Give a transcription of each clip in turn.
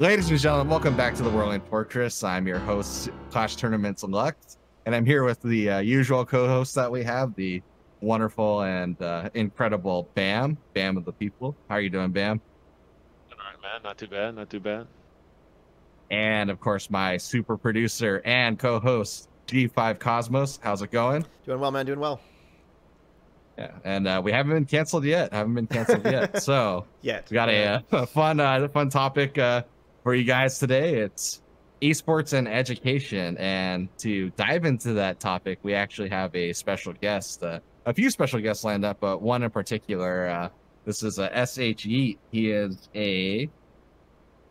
Ladies and gentlemen, welcome back to the Whirling Fortress. I'm your host, Clash Tournaments Elect, and I'm here with the usual co-host that we have, the wonderful and incredible Bam of the people. How are you doing, Bam? All right, man. Not too bad. Not too bad. And of course, my super producer and co-host, G5 Cosmos. How's it going? Doing well, man. Doing well. Yeah, and we haven't been canceled yet. So Yet. we got a fun topic for you guys today. It's esports and education, and to dive into that topic, we actually have a special guest, a few special guests lined up, but one in particular. This is a SH Yeet. He is a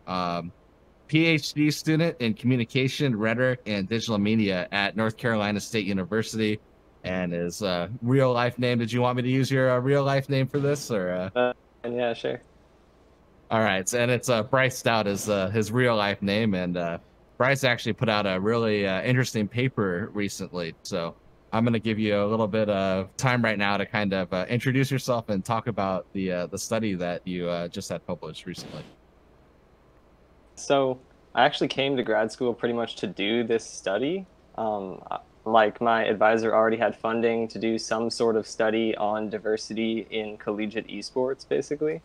PhD student in communication, rhetoric, and digital media at North Carolina State University. And his real life name, did you want me to use your real life name for this, or? Yeah, sure. All right, and it's Bryce Stout is his real life name, and Bryce actually put out a really interesting paper recently. So I'm going to give you a little bit of time right now to kind of introduce yourself and talk about the study that you just had published recently. So I actually came to grad school pretty much to do this study. Like my advisor already had funding to do some sort of study on diversity in collegiate esports, basically.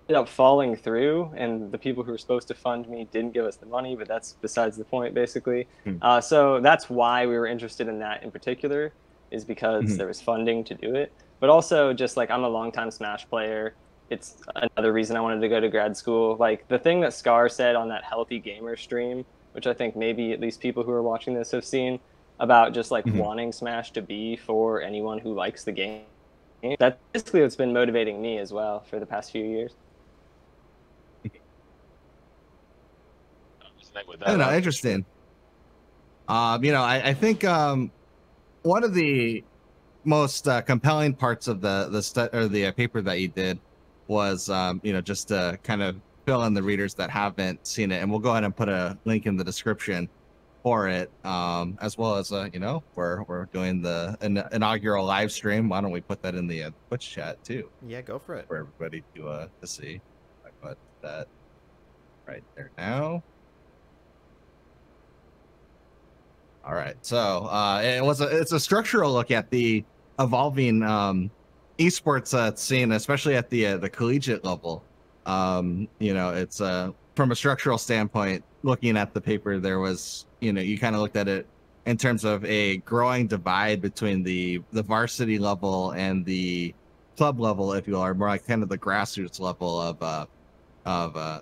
Ended up falling through, and the people who were supposed to fund me didn't give us the money, but that's besides the point, basically. So that's why we were interested in that in particular, is because there was funding to do it. But also, just like I'm a longtime Smash player, it's another reason I wanted to go to grad school. Like the thing that Scar said on that Healthy Gamer stream, which I think maybe at least people who are watching this have seen, about just like wanting Smash to be for anyone who likes the game. That's basically what's been motivating me as well for the past few years. I don't know, interesting. I think one of the most compelling parts of the paper that you did was just to kind of fill in the readers that haven't seen it, and we'll go ahead and put a link in the description for it, as well as we're doing the inaugural live stream. Why don't we put that in the Twitch chat too? Yeah, go for it for everybody to see. I put that right there now. All right, so it's a structural look at the evolving esports scene, especially at the collegiate level. It's from a structural standpoint, looking at the paper, there was, you kind of looked at it in terms of a growing divide between the varsity level and the club level, if you will, or more like kind of the grassroots level of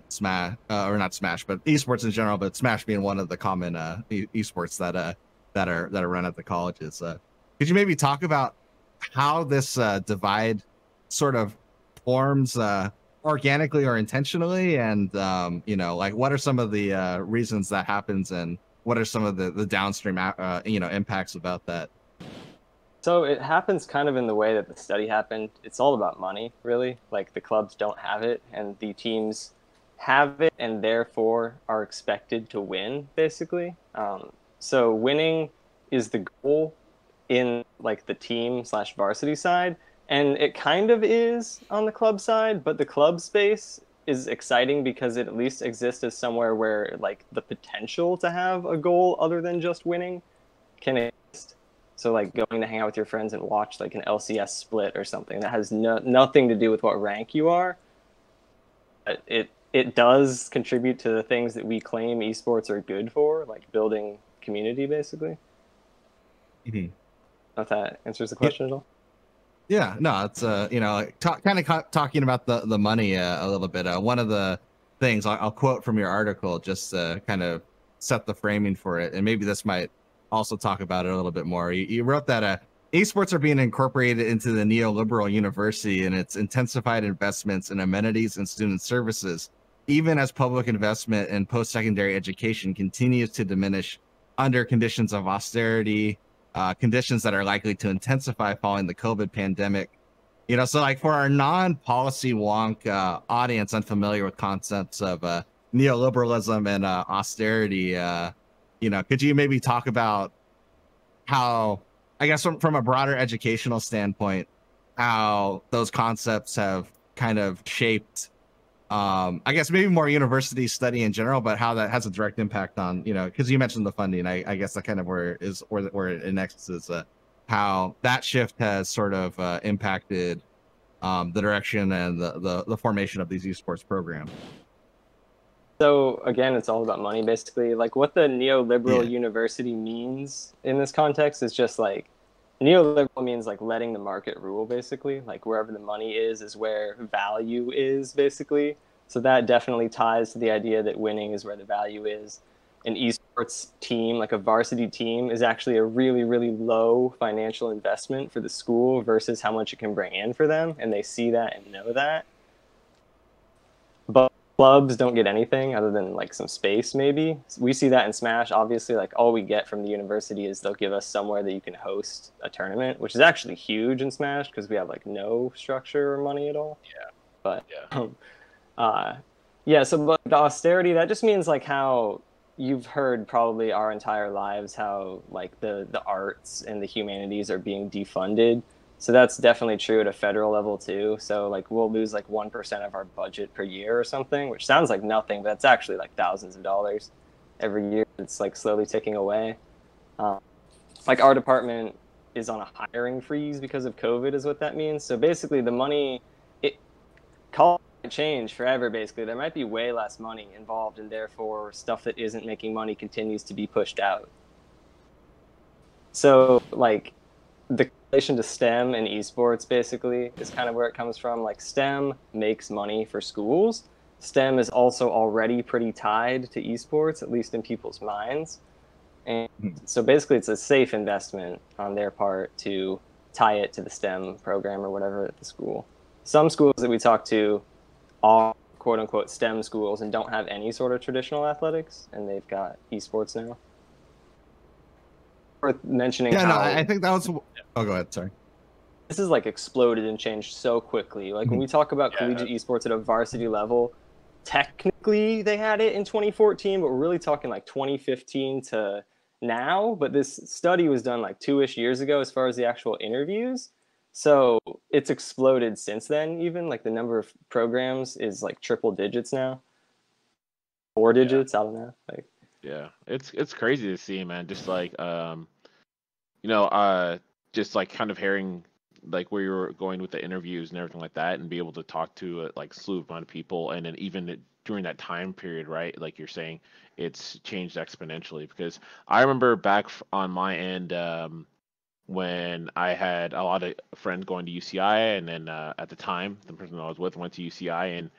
Smash, or not Smash, but esports in general, but Smash being one of the common esports that are run at the colleges. Could you maybe talk about how this divide sort of forms organically or intentionally, and like what are some of the reasons that happens, and what are some of the downstream impacts about that? So it happens kind of in the way that the study happened. It's all about money, really. Like the clubs don't have it, and the teams have it, and therefore are expected to win, basically. So winning is the goal in like the team / varsity side. And it kind of is on the club side, but the club space is exciting because it at least exists as somewhere where like the potential to have a goal other than just winning can exist. So like going to hang out with your friends and watch like an LCS split or something that has nothing to do with what rank you are. But it does contribute to the things that we claim esports are good for, like building community, basically. If that answers the question at all. Yeah, no, it's kind of talking about the money a little bit. One of the things I'll quote from your article just to kind of set the framing for it, and maybe this might also talk about it a little bit more. You wrote that esports are being incorporated into the neoliberal university and its intensified investments in amenities and student services, even as public investment in post-secondary education continues to diminish under conditions of austerity, conditions that are likely to intensify following the COVID pandemic. So like for our non-policy wonk audience unfamiliar with concepts of neoliberalism and austerity, could you maybe talk about how, I guess from a broader educational standpoint, how those concepts have kind of shaped I guess maybe more university study in general, but how that has a direct impact on, because you mentioned the funding. I guess that kind of where it next is how that shift has sort of impacted the direction and the formation of these esports programs. So again, it's all about money, basically. Like what the neoliberal Yeah. university means in this context is just like neoliberal means like letting the market rule, basically. Like wherever the money is where value is, basically. So that definitely ties to the idea that winning is where the value is. An esports team, like a varsity team, is actually a really, really low financial investment for the school versus how much it can bring in for them, and they see that and know that. But clubs don't get anything other than like some space, maybe. We see that in Smash. Obviously, like all we get from the university is they'll give us somewhere that you can host a tournament, which is actually huge in Smash because we have like no structure or money at all. Yeah. But Yeah. yeah, so but the austerity, that just means like how you've heard probably our entire lives how like the arts and the humanities are being defunded. So that's definitely true at a federal level too. So like we'll lose like 1% of our budget per year or something, which sounds like nothing, but it's actually like thousands of dollars every year. It's like slowly ticking away. Like our department is on a hiring freeze because of COVID, is what that means. So basically, the money it call it change forever. Basically, there might be way less money involved, and therefore stuff that isn't making money continues to be pushed out. So like the relation to STEM and esports basically is kind of where it comes from. Like STEM makes money for schools. STEM is also already pretty tied to esports, at least in people's minds. And so basically it's a safe investment on their part to tie it to the STEM program or whatever at the school. Some schools that we talk to are quote unquote STEM schools and don't have any sort of traditional athletics, and they've got esports now. Worth mentioning Yeah, how no, I think that was. Oh, go ahead. Sorry. this has like exploded and changed so quickly. Like when we talk about collegiate esports at a varsity level, technically they had it in 2014, but we're really talking like 2015 to now. But this study was done like 2-ish years ago as far as the actual interviews. So it's exploded since then. Even like the number of programs is like triple digits now, 4 digits. I don't know. Like Yeah, it's crazy to see, man. Just like just like kind of hearing like where you were going with the interviews and everything like that, and be able to talk to like slew of amount of people, and then even during that time period, right? Like you're saying, it's changed exponentially because I remember back on my end, when I had a lot of friends going to UCI, and then at the time, the person I was with went to UCI, and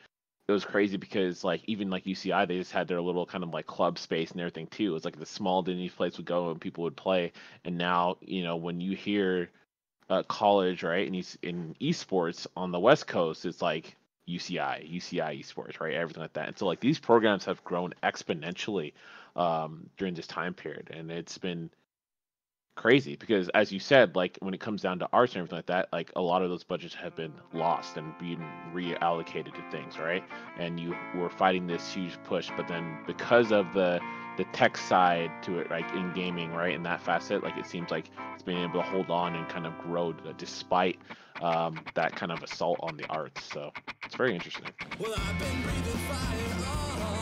it was crazy because like even like UCI, they just had their little kind of like club space and everything too. It was like the small dingy place would go and people would play. And now when you hear college, right, and in esports on the West Coast, it's like UCI esports, right, everything like that. And so like these programs have grown exponentially during this time period, and it's been crazy because as you said, like when it comes down to arts and everything like that, like a lot of those budgets have been lost and being reallocated to things, right? And you were fighting this huge push, but then because of the tech side to it, like in gaming, right, in that facet, like it seems like it's been able to hold on and kind of grow despite that kind of assault on the arts. So it's very interesting. Well, I've been breathing fire